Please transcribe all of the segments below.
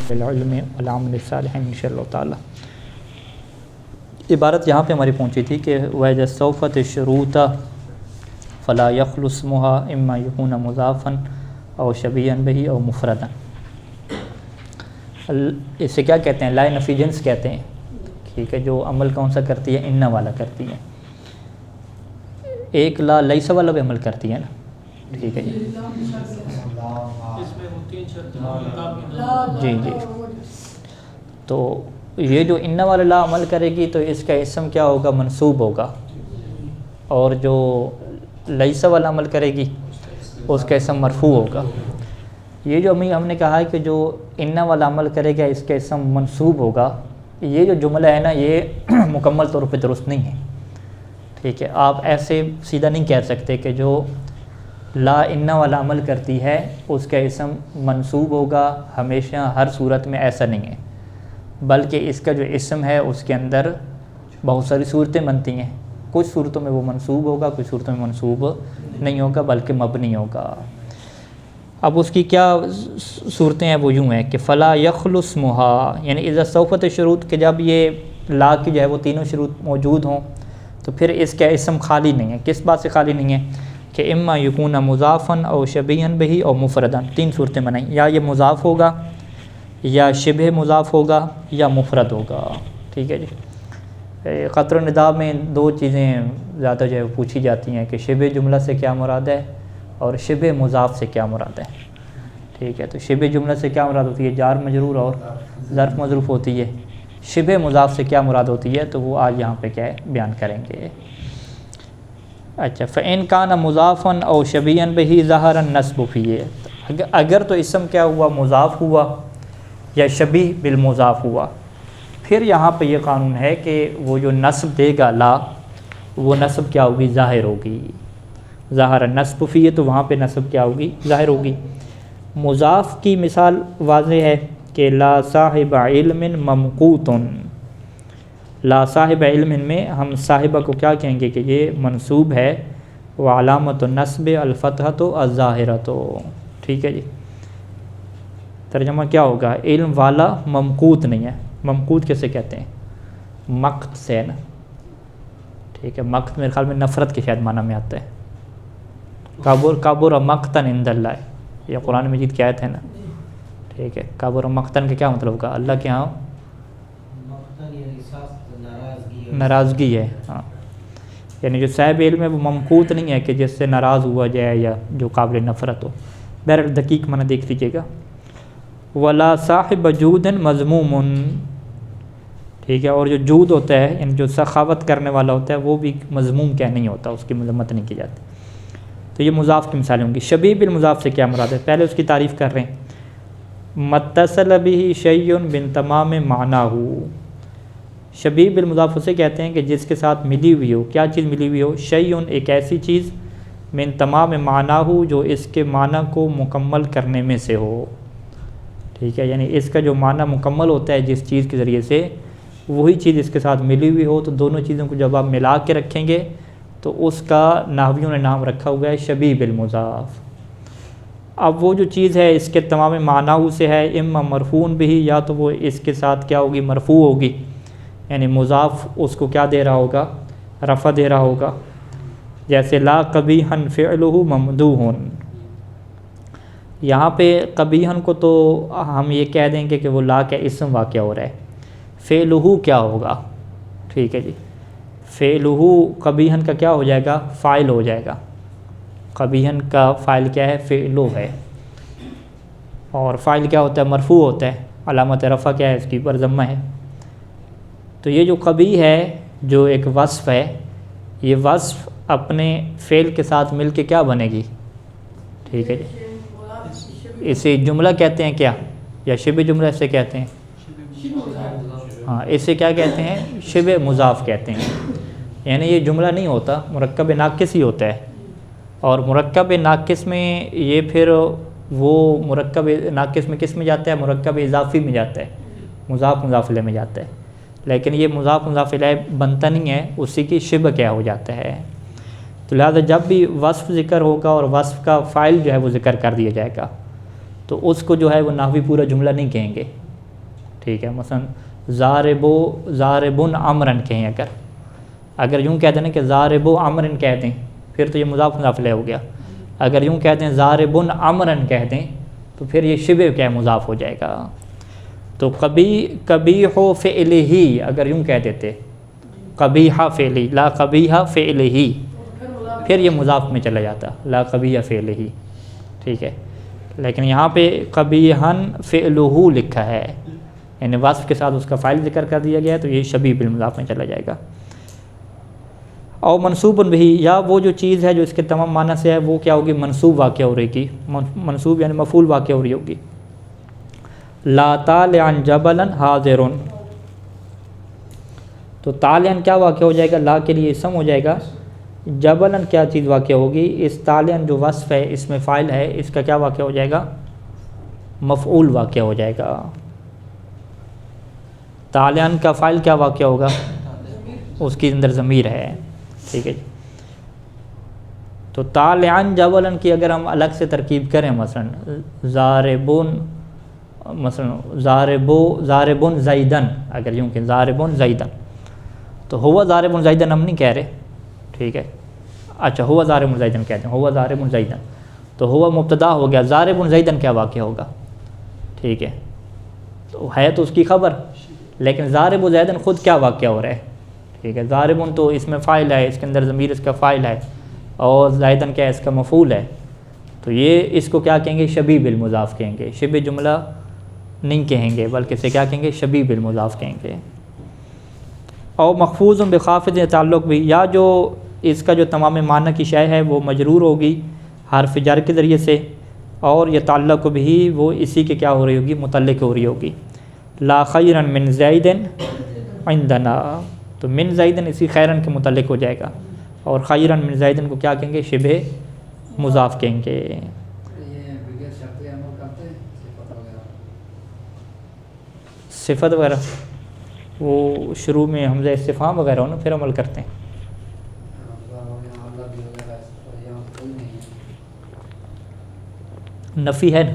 بالعلم والعمل الصالح انشاء اللہ تعالیٰ۔ عبارت یہاں پہ ہماری پہنچی تھی کہ وَإِذَا اسْتَوْفَتِ الشُّرُوطَ فَلَا يَخْلُ اسْمُهَا إِمَّا يَكُونَ مُضَافًا أَوْ شَبِيهًا بِهِ أَوْ مُفْرَدًا۔ اسے کیا کہتے ہیں؟ لا نفی جنس کہتے ہیں، ٹھیک ہے، جو عمل کون سا کرتی ہے؟ ان والا کرتی ہے۔ ایک لا لیس والا بھی عمل کرتی ہے نا، ٹھیک ہے جی جی جی۔ تو یہ جو ان والا لا عمل کرے گی تو اس کا اسم کیا ہوگا؟ منصوب ہوگا، اور جو لیس والا عمل کرے گی اس کا اسم مرفوع ہوگا۔ یہ جو ہم نے کہا ہے کہ جو ان والا عمل کرے گا اس کا اسم منصوب ہوگا، یہ جو جملہ ہے نا یہ مکمل طور پہ درست نہیں ہے، ٹھیک ہے۔ آپ ایسے سیدھا نہیں کہہ سکتے کہ جو لا ان والا عمل کرتی ہے اس کا اسم منصوب ہوگا ہمیشہ ہر صورت میں، ایسا نہیں ہے، بلکہ اس کا جو اسم ہے اس کے اندر بہت ساری صورتیں بنتی ہیں، کچھ صورتوں میں وہ منصوب ہوگا، کچھ صورتوں میں منصوب نہیں ہوگا بلکہ مبنی ہوگا۔ اب اس کی کیا صورتیں ہیں؟ وہ یوں ہیں کہ فلا یخلو اسمھا، یعنی اذا استوفت الشروط، کہ جب یہ لا کی جو ہے وہ تینوں شروط موجود ہوں تو پھر اس کا اسم خالی نہیں ہے۔ کس بات سے خالی نہیں ہے؟ کہ اما یکون مضافا او شبیہا بہ او مفردا، تین صورتیں بنائیں، یا یہ مضاف ہوگا یا شبہ مضاف ہوگا یا مفرد ہوگا، ٹھیک ہے جی۔ قطر النداء میں دو چیزیں زیادہ جو ہے پوچھی جاتی ہیں کہ شبہ جملہ سے کیا مراد ہے اور شبہ مضاف سے کیا مراد ہے، ٹھیک ہے۔ تو شبہ جملہ سے کیا مراد ہوتی ہے؟ جار مجرور اور ظرف مظروف ہوتی ہے۔ شبہ مضاف سے کیا مراد ہوتی ہے تو وہ آج یہاں پہ کیا ہے بیان کریں گے۔ اچھا، فَإِن كَانَ مُضَافًا أَوْ شَبِيهًا بِهِ ظَهَرَ النَّصْبُ فِيهِ، اگر تو اسم کیا ہوا؟ مضاف ہوا یا شبیہ بالمضاف ہوا، پھر یہاں پہ یہ قانون ہے کہ وہ جو نصب دے گا لا، وہ نصب کیا ہوگی؟ ظاہر ہوگی۔ ظاہر النصب فیہ، تو وہاں پہ نصب کیا ہوگی؟ ظاہر ہوگی۔ مضاف کی مثال واضح ہے کہ لا صاحب علم ممقوت، لا صاحب علم میں ہم صاحبہ کو کیا کہیں گے کہ یہ منصوب ہے، وعلامت النصب الفتحۃ الظاہرۃ، ٹھیک ہے جی۔ ترجمہ کیا ہوگا؟ علم والا ممقوت نہیں ہے۔ ممقوت کیسے کہتے ہیں؟ مقت سے نا، ٹھیک ہے۔ مقت میرے خیال میں نفرت کے شاید معنی میں آتا ہے۔ کبر مقتن عند اللہ، یہ قرآن مجید کی آیت ہے نا، ٹھیک ہے۔ کبر مقتن کا کیا مطلب ہوگا؟ اللہ کے ہاں ناراضگی ہے، ہاں، یعنی جو صاحب علم ہے وہ ممقوت نہیں ہے کہ جس سے ناراض ہوا جائے یا جو قابل نفرت ہو۔ بہرحال دقیق معنی دیکھ لیجیے گا۔ ولا صاحب جود مذموم، ٹھیک ہے۔ اور جو جود ہوتا ہے یعنی جو سخاوت کرنے والا ہوتا ہے وہ بھی مذموم کیا نہیں ہوتا، اس کی مذمت نہیں کی جاتی۔ تو یہ مضاف کی مثالیں ہوں گی۔ شبیہ بالمضاف سے کیا مراد ہے؟ پہلے اس کی تعریف کر رہے ہیں۔ متصل بہ شیء من تمام معناہ، شبیہ بالمضاف اسے کہتے ہیں کہ جس کے ساتھ ملی ہوئی ہو، کیا چیز ملی ہوئی ہو؟ شیء، ایک ایسی چیز، من تمام معناہ، جو اس کے معنی کو مکمل کرنے میں سے ہو، ٹھیک ہے۔ یعنی اس کا جو معنی مکمل ہوتا ہے جس چیز کے ذریعے سے، وہی چیز اس کے ساتھ ملی ہوئی ہو، تو دونوں چیزوں کو جب آپ ملا کے رکھیں گے تو اس کا نحویوں نے نام رکھا ہوا ہے شبیہ بالمضاف۔ اب وہ جو چیز ہے اس کے تمام معناؤں سے ہے، اما مرفوع بہ، یا تو وہ اس کے ساتھ کیا ہوگی؟ مرفوع ہوگی، یعنی مضاف اس کو کیا دے رہا ہوگا؟ رفع دے رہا ہوگا، جیسے لا قبیحا فعلہ ممدوح، یہاں پہ قبیحا کو تو ہم یہ کہہ دیں گے کہ وہ لا کا اسم واقع ہو رہا ہے، فعلہ کیا ہوگا؟ ٹھیک ہے جی، فعلہ قبیحا کا کیا ہو جائے گا؟ فاعل ہو جائے گا۔ قبیحا کا فاعل کیا ہے؟ فعلہ ہے، اور فاعل کیا ہوتا ہے؟ مرفوع ہوتا ہے، علامت رفع کیا ہے؟ اس کی پر ضمہ ہے۔ تو یہ جو قبیح ہے، جو ایک وصف ہے، یہ وصف اپنے فعل کے ساتھ مل کے کیا بنے گی؟ ٹھیک ہے جی، اسے جملہ کہتے ہیں کیا، یا شبہ جملہ اسے کہتے ہیں؟ ہاں، اسے کیا کہتے ہیں؟ شبہ مضاف کہتے ہیں۔ یعنی یہ جملہ نہیں ہوتا، مرکب ناقص ہی ہوتا ہے، اور مرکب ناقص میں یہ پھر وہ مرکب ناقص میں کس میں جاتا ہے؟ مرکب اضافی میں جاتا ہے، مضاف مضاف الیہ میں جاتا ہے، لیکن یہ مضاف مضاف الیہ بنتا نہیں ہے، اسی کی شبہ کیا ہو جاتا ہے۔ تو لہذا جب بھی وصف ذکر ہوگا اور وصف کا فاعل جو ہے وہ ذکر کر دیا جائے گا، تو اس کو جو ہے وہ نحوی پورا جملہ نہیں کہیں گے، ٹھیک ہے، مثلا ضاربن امرن کہیں، اگر یوں کہہ دیں کہ ضارب امرن کہہ دیں پھر تو یہ مضاف مضاف الیہ ہو گیا. اگر یوں کہہ دیں ضاربن امرن کہہ دیں تو پھر یہ شبہ کیا مضاف ہو جائے گا. تو قبیح فعلہ اگر یوں کہہ دیتے قبیح فعلہ لا قبیح فعلہ پھر یہ مضاف میں چلا جاتا لا قبیح فعلہ. ٹھیک ہے، لیکن یہاں پہ قبیحن فعلہ لکھا ہے، یعنی وصف کے ساتھ اس کا فاعل ذکر کر دیا گیا ہے، تو یہ شبیہ بالمضاف میں چلا جائے گا. اور منصوب بھی، یا وہ جو چیز ہے جو اس کے تمام معنی سے ہے وہ کیا ہوگی، منصوب واقع ہو رہی گی. منصوب یعنی مفعول واقع ہو رہی ہوگی. لا طالعن جبلن حاضرن، تو طالعن کیا واقع ہو جائے گا، لا کے لیے اسم ہو جائے گا. جبلن کیا چیز واقع ہوگی، اس طالعن جو وصف ہے اس میں فاعل ہے، اس کا کیا واقع ہو جائے گا، مفعول واقع ہو جائے گا. طالعن کا فاعل کیا واقع ہوگا، اس کی اندر ضمیر ہے. ٹھیک ہے جی. تو طالعن جبلن کی اگر ہم الگ سے ترکیب کریں، مثلا ضاربن زیدن، اگر یوں کہ ضاربن زیدن، تو ہوا ضاربن زیدن ہم نہیں کہہ رہے. ٹھیک ہے، اچھا ہوا ضاربن زیدن کہتے ہیں، ہوا ضاربن زیدن، تو ہوا مبتدا ہو گیا، ضاربن زیدن کیا واقع ہوگا. ٹھیک ہے، تو ہے تو اس کی خبر، لیکن ضارب زیدن خود کیا واقع ہو رہا ہے. ٹھیک ہے، ضاربن تو اس میں فاعل ہے، اس کے اندر ضمیر اس کا فاعل ہے، اور زیدن کیا ہے، اس کا مفعول ہے. تو یہ اس کو کیا کہیں گے، شبیہ بالمضاف کہیں گے. شبہ جملہ نہیں کہیں گے بلکہ اسے کیا کہیں گے، شبیہ بالمضاف کہیں گے. اور مخفوظ بخافض تعلق بھی، یا جو اس کا جو تمام معنی کی شے ہے وہ مجرور ہوگی حرف جر کے ذریعے سے، اور یہ تعلق بھی وہ اسی کے کیا ہو رہی ہوگی، متعلق ہو رہی ہوگی. لا خیرن من زیدن عندنا، تو من زیدن اسی خیرن کے متعلق ہو جائے گا، اور خیرن من زیدن کو کیا کہیں گے، شبہ مضاف کہیں گے. صفت وغیرہ وہ شروع میں حمزہ استفہام وغیرہ ہو نا پھر عمل کرتے ہیں. نفی ہے نا،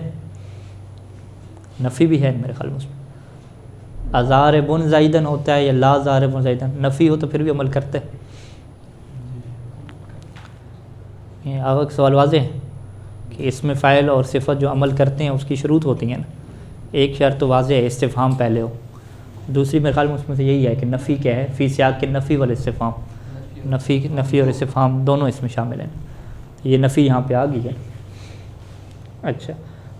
نفی بھی ہے میرے خیال میں اس میں. ازاربن زیدن ہوتا ہے یا لا زاربن زیدن، نفی ہو تو پھر بھی عمل کرتے ہیں. آگے کا سوال واضح ہے کہ اس میں فاعل اور صفت جو عمل کرتے ہیں اس کی شروط ہوتی ہیں نا. ایک شرط تو واضح ہے، استفہام پہلے ہو. دوسری میرے خیال میں اس میں سے یہی ہے کہ نفی کیا ہے، فی سیاق کے نفی والاستفہام، نفی اور استفہام دونوں اس میں شامل ہیں. یہ نفی یہاں پہ آ گئی ہے. اچھا،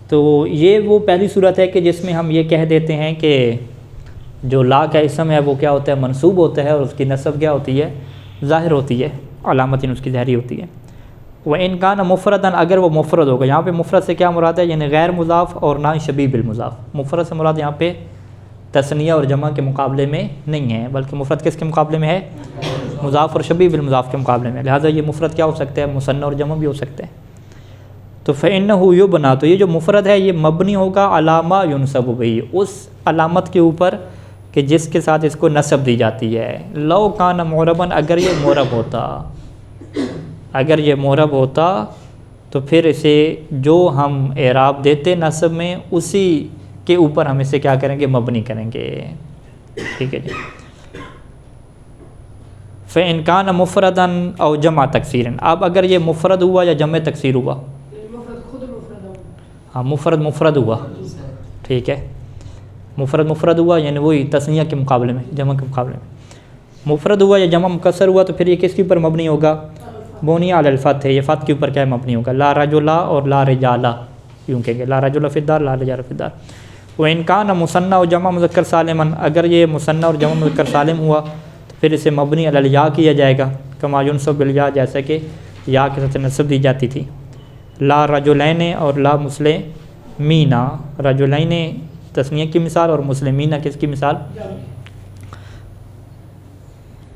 تو یہ وہ پہلی صورت ہے کہ جس میں ہم یہ کہہ دیتے ہیں کہ جو لا کا اسم ہے وہ کیا ہوتا ہے، منصوب ہوتا ہے، اور اس کی نصب کیا ہوتی ہے، ظاہر ہوتی ہے، علامت اس کی ظاہری ہوتی ہے. وَإِنْ كَانَ مُفْرَدًا، اگر وہ مفرد ہوگا. یہاں پہ مفرد سے کیا مراد ہے، یعنی غیر مضاف اور نہ شبیہ بالمضاف. مفرد سے مراد یہاں پہ تثنیہ اور جمع کے مقابلے میں نہیں ہے، بلکہ مفرد کس کے مقابلے میں ہے، مضاف اور شبیہ بالمضاف کے مقابلے میں. لہٰذا یہ مفرد کیا ہو سکتا ہے، مثنی اور جمع بھی ہو سکتے ہیں. تو فَإِنَّهُ يُبْنَى، تو یہ جو مفرد ہے یہ مبنی ہوگا عَلَى مَا يُنْصَبُ بِهِ، اس علامت کے اوپر کہ جس کے ساتھ اس کو نصب دی جاتی ہے. لو کان معرباً، اگر یہ معرب ہوتا، اگر یہ معرب ہوتا تو پھر اسے جو ہم اعراب دیتے نصب میں اسی کے اوپر ہم اسے کیا کریں گے، مبنی کریں گے. ٹھیک ہے جی. فَإِنْ كَانَ مُفْرَدًا أَوْ جَمْعَ تَكْسِيرٍ، اب اگر یہ مفرد ہوا یا جمع تکسیر ہوا، ہاں مفرد ہوا. ٹھیک ہے، مفرد ہوا یعنی وہی تثنیہ کے مقابلے میں، جمع کے مقابلے میں مفرد ہوا یا جمع مکسر ہوا، تو پھر یہ کس کے اوپر مبنی ہوگا، بنی علی الفتح، یہ فتح کے اوپر کیا مبنی ہوگا. لا رجلا اور لا رجالا، یوں کہیں گے لا رجل فی الدار لا رجال فی الدار. وَإِنْ كَانَ مُثَنَّى و جمع مذکر سالمًا، اگر یہ مثنی اور جمع مذکر سالم ہوا تو پھر اسے مبنی علی الیا کیا جائے گا، کما ينصب بالیا، جیسا کہ یا کے ساتھ نصب دی جاتی تھی. لا رجلین اور لا مسلمین، رجلین تثنیہ کی مثال اور مسلمین کس کی مثال،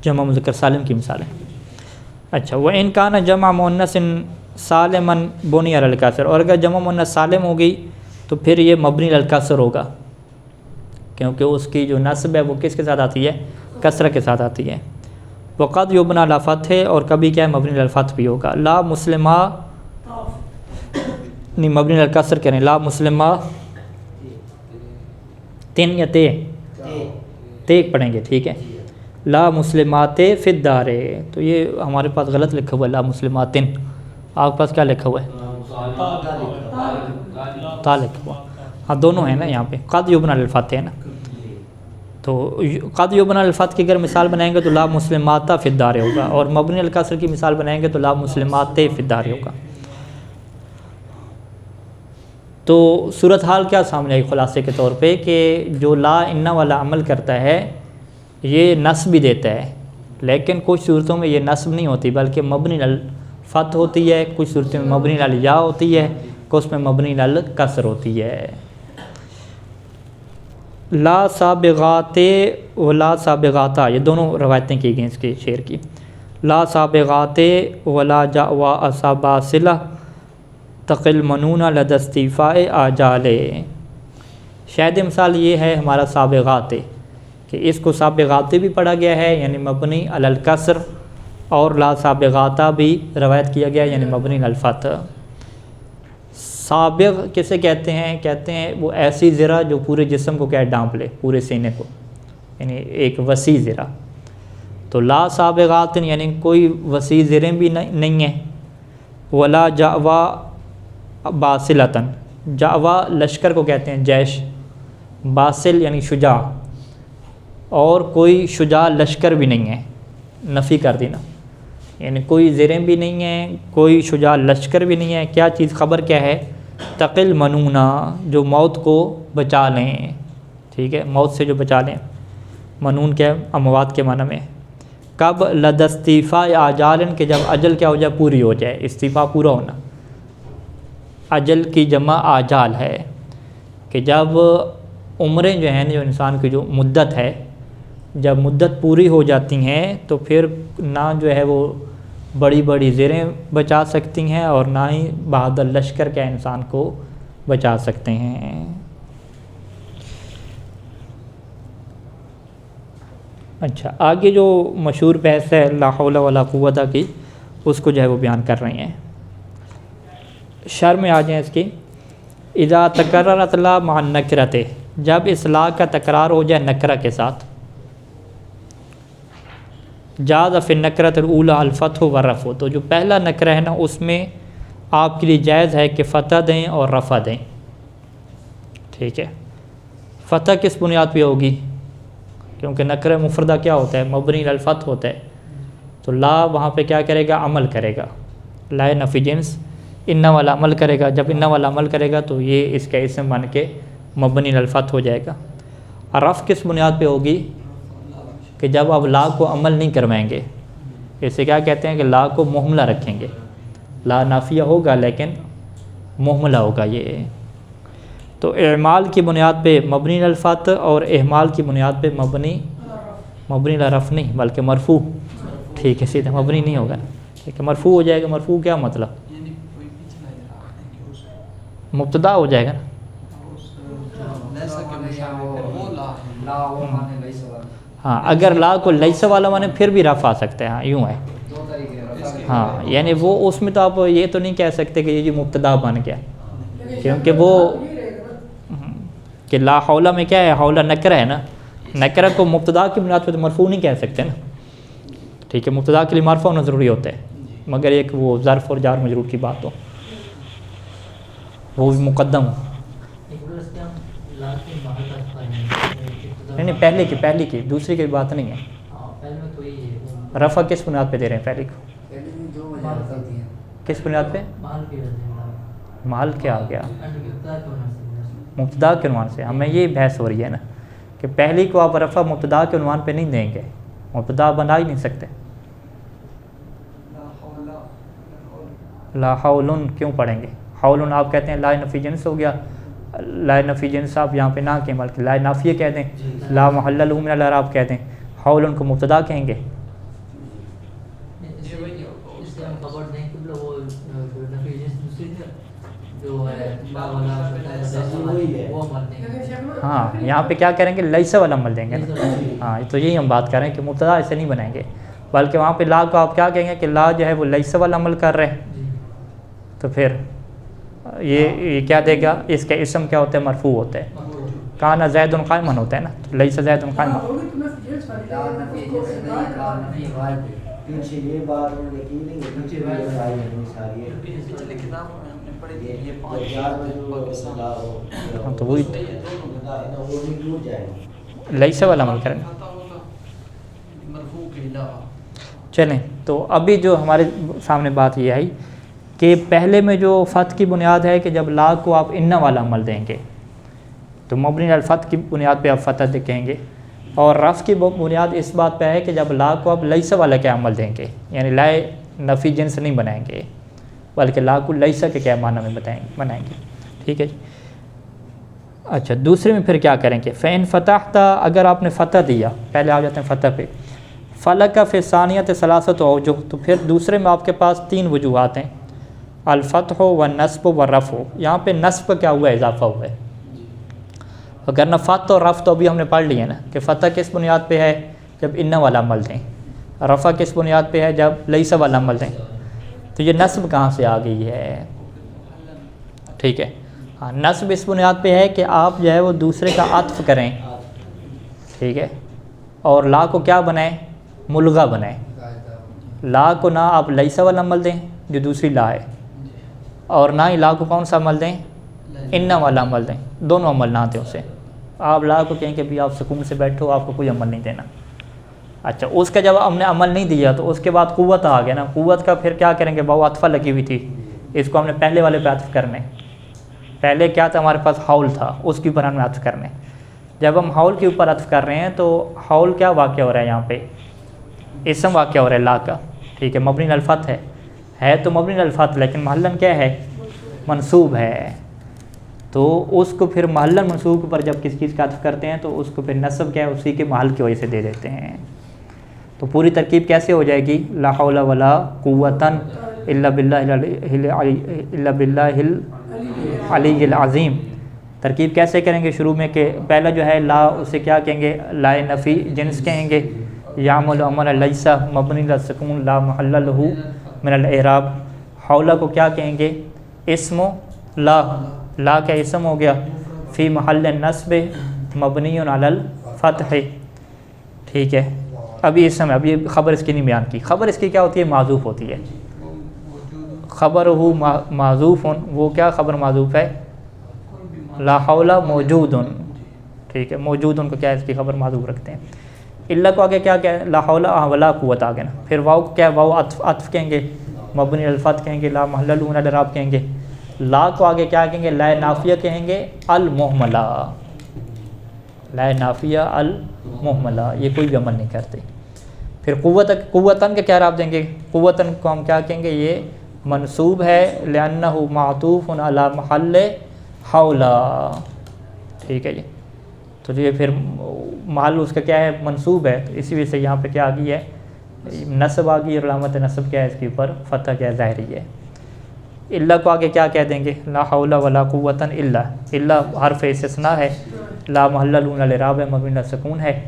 جمع مذکر سالم کی مثال ہے. اچھا، وَإِنْ كَانَ جمع مؤنث سالمًا بنی علی الکسر، اور اگر جمع مؤنث سالم ہوگی تو پھر یہ مبنی علی الکسر ہوگا، کیونکہ اس کی جو نصب ہے وہ کس کے ساتھ آتی ہے، کسرہ کے ساتھ آتی ہے. وقد یبنى علی فتح، اور کبھی کیا ہے مبنی علی الفتح بھی ہوگا. لا مسلمہ نہیں، مبنی علی الکسر کریں، لا مسلمہ تن یا تے پڑھیں گے، ٹھیک ہے. لا مسلمات فی الدار، تو یہ ہمارے پاس غلط لکھا ہوا ہے، لا مسلمات. آپ کے پاس کیا لکھا ہوا ہے؟ تا لکھا ہوا. ہاں دونوں ہیں نا یہاں پہ. قد یبنى للفتح ہے نا، تو قد یبنى للفتح کی اگر مثال بنائیں گے تو لا مسلمات فی الدار ہوگا، اور مبنی الکسر کی مثال بنائیں گے تو لا مسلمات فی الدار ہوگا. تو صورتحال کیا سامنے آئی خلاصے کے طور پہ کہ جو لا ان والا عمل کرتا ہے یہ نصب بھی دیتا ہے، لیکن کچھ صورتوں میں یہ نصب نہیں ہوتی بلکہ مبنی الفتح ہوتی ہے، کچھ صورتوں میں مبنی الیاء ہوتی ہے، کچھ میں مبنی الکسر ہوتی ہے. لا سابغات و لا سابغاتا، یہ دونوں روایتیں کی گئیں اس کے شعر کی. لا سابغات ولا جاوا اساباسلہ تقل منون لدى استیفاء آجال. شاید مثال یہ ہے ہمارا سابغات کہ اس کو سابغات بھی پڑھا گیا ہے یعنی مبنی علی الکسر، اور لا سابغاتا بھی روایت کیا گیا یعنی مبنی علی الفتح. سابغ کسے کہتے ہیں؟ کہتے ہیں وہ ایسی زرہ جو پورے جسم کو کیا ڈانپ لے، پورے سینے کو، یعنی ایک وسیع زرہ. تو لا سابغات یعنی کوئی وسیع زریں بھی نہیں ہیں. ولا جاوا باسلتاً، جاوا لشکر کو کہتے ہیں جیش، باسل یعنی شجاع، اور کوئی شجاع لشکر بھی نہیں ہے، نفی کر دینا، یعنی کوئی زریں بھی نہیں ہیں، کوئی شجاع لشکر بھی نہیں ہے. کیا چیز؟ خبر کیا ہے؟ تقل منونا، جو موت کو بچا لیں، ٹھیک ہے، موت سے جو بچا لیں. منون کیا ہے؟ اموات کے معنی میں. کب؟ لدى استیفاء آجال، کہ جب اجل کیا ہو جائے؟ پوری ہو جائے. استیفاء پورا ہونا، اجل کی جمع آجال ہے کہ جب عمریں جو ہیں جو انسان کی جو مدت ہے، جب مدت پوری ہو جاتی ہیں تو پھر نہ جو ہے وہ بڑی بڑی زریں بچا سکتی ہیں اور نہ ہی بہادر لشکر کے انسان کو بچا سکتے ہیں. اچھا، آگے جو مشہور بحث ہے لا حول ولا قوت کی، اس کو جو ہے وہ بیان کر رہے ہیں. شرح میں آ جائیں اس کی. اذا تکررت لا مع النکرۃ، جب اس لا کا تکرار ہو جائے نکرہ کے ساتھ. جاز فی النکرۃ الاولی الفتح والرفع، تو جو پہلا نکرہ ہے نا اس میں آپ کے لیے جائز ہے کہ فتح دیں اور رفع دیں، ٹھیک ہے. فتح کس بنیاد پہ ہوگی؟ کیونکہ نکرہ مفردہ کیا ہوتا ہے؟ مبنی علی الفتح ہوتا ہے. تو لا وہاں پہ کیا کرے گا؟ عمل کرے گا. لا نفی جنس ان والا عمل کرے گا. جب ان والا عمل کرے گا تو یہ اس کا اسم بن کے مبنی علی الفتح ہو جائے گا. اور رفع کس بنیاد پہ ہوگی؟ کہ جب آپ لا کو عمل نہیں کروائیں گے. اسے کیا کہتے ہیں کہ لا کو مہملہ رکھیں گے. لا نافیہ ہوگا لیکن مہملہ ہوگا یہ. تو اعمال کی بنیاد پہ مبنی علی الفتح اور اہمال کی بنیاد پہ مبنی علی رفع نہیں بلکہ مرفوع، ٹھیک ہے، سیدھا مبنی نہیں ہوگا، ٹھیک ہے، مرفوع ہو جائے گا. مرفوع کیا مطلب؟ مبتدا ہو جائے گا نا. ہاں، اگر لا کو لیس والا مانے پھر بھی رفع آ سکتا ہے. ہاں یوں ہے. ہاں یعنی وہ اس میں تو آپ یہ تو نہیں کہہ سکتے کہ یہ جی مبتدا بن گیا، کیونکہ وہ کہ لا حول میں کیا ہے؟ حول نکرہ ہے نا. نکرہ کو مبتدا کی بنیاد پہ تو مرفوع نہیں کہہ سکتے نا، ٹھیک ہے. مبتدا کے لیے مرفوع ہونا ضروری ہوتا ہے، مگر ایک وہ ظرف اور جار مجرور کی بات ہو وہ بھی مقدم ہو. نہیں پہلی کی دوسری کی بات نہیں ہے. رفع کس بنیاد پہ دے رہے ہیں؟ پہلی کو کس بنیاد پہ؟ محل کیا آ گیا؟ مبتدا کے عنوان سے. ہمیں یہ بحث ہو رہی ہے نا کہ پہلی کو آپ رفع مبتدا کے عنوان پہ نہیں دیں گے، مبتدا بنا ہی نہیں سکتے. لا حول کیوں پڑھیں گے؟ حول آپ کہتے ہیں لا نفی جنس ہو گیا. لا نفی جنس آپ یہاں پہ نہ کہیں بلکہ لا نافیہ کہہ دیں، لا محل له من الاعراب کہہ دیں. حول کو مبتدا کہیں گے. ہاں یہاں پہ کیا کریں گے؟ لیس والا عمل دیں گے نا. ہاں تو یہی ہم بات کر رہے ہیں کہ مبتدا ایسے نہیں بنائیں گے، بلکہ وہاں پہ لا کو آپ کیا کہیں گے کہ لا جو ہے وہ لیس والا عمل کر رہے ہیں. تو پھر یہ کیا دے گا؟ اس کا اسم کیا ہوتا ہے؟ مرفوع ہوتا ہے. کانا زید قائمن ہوتا ہے نا، تو لیس زید قائمن. پیچھے یہ بات انہوں نے کی نہیں، پیچھے بات آئی ہے ساری تو وہی لیس والا عمل کریں. چلیں تو ابھی جو ہمارے سامنے بات یہ آئی کہ پہلے میں جو فتح کی بنیاد ہے کہ جب لا کو آپ ان والا عمل دیں گے تو مبنی علی الفتح کی بنیاد پہ آپ فتح کہیں گے، اور رفع کی بنیاد اس بات پہ ہے کہ جب لا کو آپ لیس والا کیا عمل دیں گے، یعنی لائے نفی جنس نہیں بنائیں گے بلکہ لا کو لیس کے کیا معنی میں بنائیں گے. ٹھیک ہے جی. اچھا دوسرے میں پھر کیا کریں گے، فَإِن فَتَحْتَ، اگر آپ نے فتح دیا، پہلے آ جاتے ہیں فتح پہ، فَلَكَ فِي الثَّانِيَةِ ثَلَاثَةُ أَوْجُهٍ، تو پھر دوسرے میں آپ کے پاس 3 وجوہات ہیں، الفتح والنصب والرفع. یہاں پہ نصب کیا ہوا ہے، اضافہ ہوا ہے، اگر نہ فتح اور رفع تو ابھی ہم نے پڑھ لیا نا کہ فتح کس بنیاد پہ ہے جب ان والا عمل دیں، رفع کس بنیاد پہ ہے جب لیس والا عمل دیں. تو یہ نصب کہاں سے آ گئی ہے؟ ٹھیک ہے، ہاں نصب اس بنیاد پہ ہے کہ آپ جو ہے وہ دوسرے کا عطف کریں، ٹھیک ہے، اور لا کو کیا بنائیں، ملغا بنائیں. لا کو نہ آپ لیس والا عمل دیں جو دوسری لا ہے، اور نہ ہی لا کو کون سا عمل دیں، ان والا عمل دیں، دونوں عمل نہ دیں اسے. آپ لا کو کہیں کہ بھی آپ سکون سے بیٹھو، آپ کو کوئی عمل نہیں دینا. اچھا اس کا جب ہم نے عمل نہیں دیا تو اس کے بعد قوت آ گیا نا، قوت کا پھر کیا کریں گے، بہو عطفہ لگی ہوئی تھی، اس کو ہم نے پہلے والے پہ عطف کرنے. پہلے کیا تھا ہمارے پاس، حول تھا، اس کے اوپر ہم نے عطف کرنے. جب ہم حول کے اوپر عطف کر رہے ہیں تو حول کیا واقع ہو رہا ہے، یہاں پہ اسم واقع ہو رہا ہے لا کا. ٹھیک ہے، مبنی علی الفتح ہے تو مبنی علی الفتح، لیکن محلن کیا ہے، منصوب ہے. تو اس کو پھر محلن منصوب پر جب کسی چیز کا عطف کرتے ہیں تو اس کو پھر نصب کیا ہے، اسی کے محل کی وجہ سے دے دیتے ہیں. تو پوری ترکیب کیسے ہو جائے گی، لا حول ولا قوۃ الا باللہ العلی العظیم. ترکیب کیسے کریں گے، شروع میں کہ پہلا جو ہے لا، اسے کیا کہیں گے، لا نفی جنس کہیں گے، یعمل عمل لیس مبنی علی السکون لا محل لہ من الاعراب. حول کو کیا کہیں گے، اسم لا، لا کا اسم ہو گیا، فی محل نصب مبنی علی الفتح. ٹھیک ہے، ابھی اسم ہے، ابھی خبر اس کی نہیں بیان کی. خبر اس کی کیا ہوتی ہے، معذوف ہوتی ہے. خبر ہو معذوف، وہ کیا خبر معذوف ہے، لا حول موجود. ٹھیک ہے، موجود کو کیا ہے، اس کی خبر معذوف رکھتے ہیں. اللہ کو آگے کیا کہ لا حول ولا قوت آگے نا، پھر واو کیا، واو عطف کہیں گے، مبنی علی الفتح کہیں گے، لا محل لہ من الاعراب کہیں گے. لا کو آگے کیا کہیں گے، لا نافیہ کہیں گے، المہملہ، لا نافیہ المہملہ، یہ کوئی بھی عمل نہیں کرتے. پھر قوتاً کا کیا راب دیں گے، قوتاً کو ہم کیا کہیں گے، یہ منصوب ہے لأنہ معطوف علی محل حولا. ٹھیک ہے جی، تو یہ پھر محل اس کا کیا ہے، منصوب ہے، تو اسی وجہ سے یہاں پہ کیا آ گئی ہے، نصب آ گئی، اور علامت نصب کیا ہے، اس کے اوپر فتح کیا ہے، ظاہری ہے. اللہ کو آگے کیا کہہ دیں گے، لا حول ولا قوۃ الا، اللہ حرف استثناء ہے، لا محل لہ من الاعراب ہے، مبنی علی السکون ہے،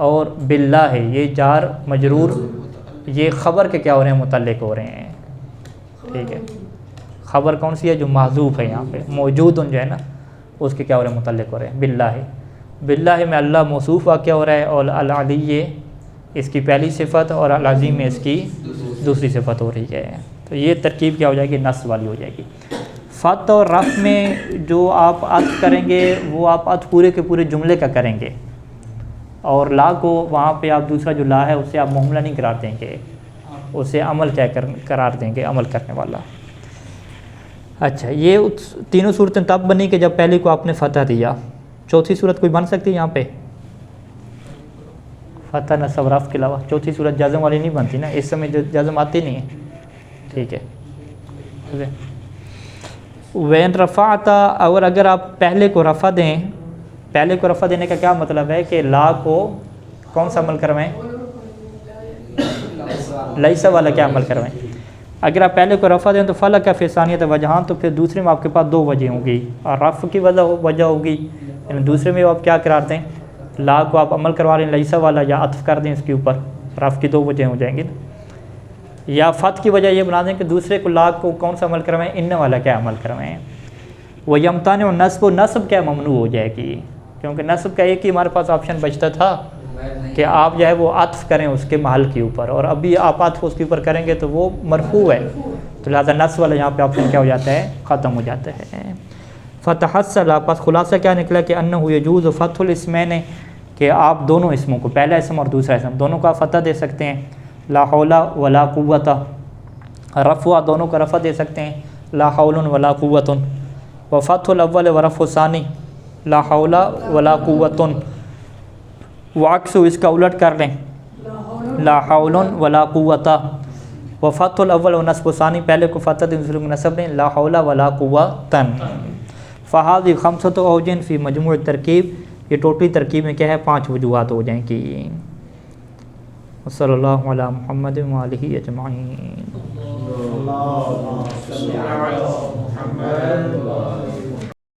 اور باللہ ہے، یہ جار مجرور، یہ خبر کے کیا ہو رہے ہیں، متعلق ہو رہے ہیں. ٹھیک ہے، خبر کون سی ہے، جو معذوف ہے، یہاں پہ موجود جو ہے نا، اس کے کیا ہو رہے ہیں، متعلق ہو رہے ہیں. باللہ، باللہ میں اللہ موصوف واقع ہو رہا ہے، اور العلی اس کی پہلی صفت، اور العظیم میں اس کی دوسری صفت ہو رہی ہے. تو یہ ترکیب کیا ہو جائے گی، نصب والی ہو جائے گی. فتح اور رفع میں جو آپ عطف کریں گے وہ آپ عطف پورے کے پورے جملے کا کریں گے، اور لا کو وہاں پہ آپ دوسرا جو لا ہے اسے آپ مہملہ نہیں قرار دیں گے، اسے عمل کیا قرار دیں گے، عمل کرنے والا. اچھا، یہ تینوں صورتیں تب بنی کہ جب پہلی کو آپ نے فتح دیا. چوتھی صورت کوئی بن سکتی ہے یہاں پہ، فتح نصب رفع کے علاوہ چوتھی صورت جزم والی نہیں بنتی نا، اس سمے جزم آتی نہیں ہے. ٹھیک ہے، وین رفعت، اور اگر آپ پہلے کو رفع دیں، پہلے کو رفع دینے کا کیا مطلب ہے کہ لا کو کون سا عمل کروائیں، لیسا والا کیا عمل کروائیں. اگر آپ پہلے کو رفع دیں تو فلک فی ثانیۃ وجہان، تو پھر دوسرے میں آپ کے پاس 2 وجہ ہوں گی، اور رفع کی وجہ ہوگی، یعنی دوسرے میں آپ کیا قرار دیں، لا کو آپ عمل کروا رہے ہیں لیسا والا، یا عطف کر دیں اس کے اوپر، رفع کی 2 وجہ ہو جائیں گی. یا فتح کی وجہ یہ بنا دیں کہ دوسرے کو لا کو کون سا عمل کروائیں، ان والا کیا عمل کروائیں. وہ یمتان و نصب کیا ممنوع ہو جائے گی، کیونکہ نصب کا ایک ہی ہمارے پاس آپشن بچتا تھا کہ آپ جو ہے وہ عطف کریں اس کے محل کے اوپر، اور ابھی آپ عطف اس کے اوپر کریں گے تو وہ مرفوع ہے، تو لہٰذا نصب والا یہاں پہ آپشن کیا ہو جاتا ہے، ختم ہو جاتا ہے۔ فتحصل، پس خلاصہ کیا نکلا کہ انہ یجوز فتح الاسمین، کہ آپ دونوں اسموں کو، پہلا اسم اور دوسرا اسم دونوں کا فتح دے سکتے ہیں، لا حول ولا قوت، رفع دونوں کا رفع دے سکتے ہیں، لا حول ولا قوت، و فتح الاول و رفع الثانی، لا حول ولا قوت، وعکس اس کا الٹ کر لیں، لا حول ولا قوت، و فتح الاول و نصب الثانی، پہلے کو فتح دیں دوسرے کو نصب دیں، لا حول ولا قوت۔ فہذی خمسۃ اوجہ فی مجموع ترکیب، یہ ٹوٹلی ترکیب میں کیا ہے 5 وجوہات ہو جائیں گی۔ صلی اللہ علی محمد وآلہ اجمعین۔ اللهم صل على محمد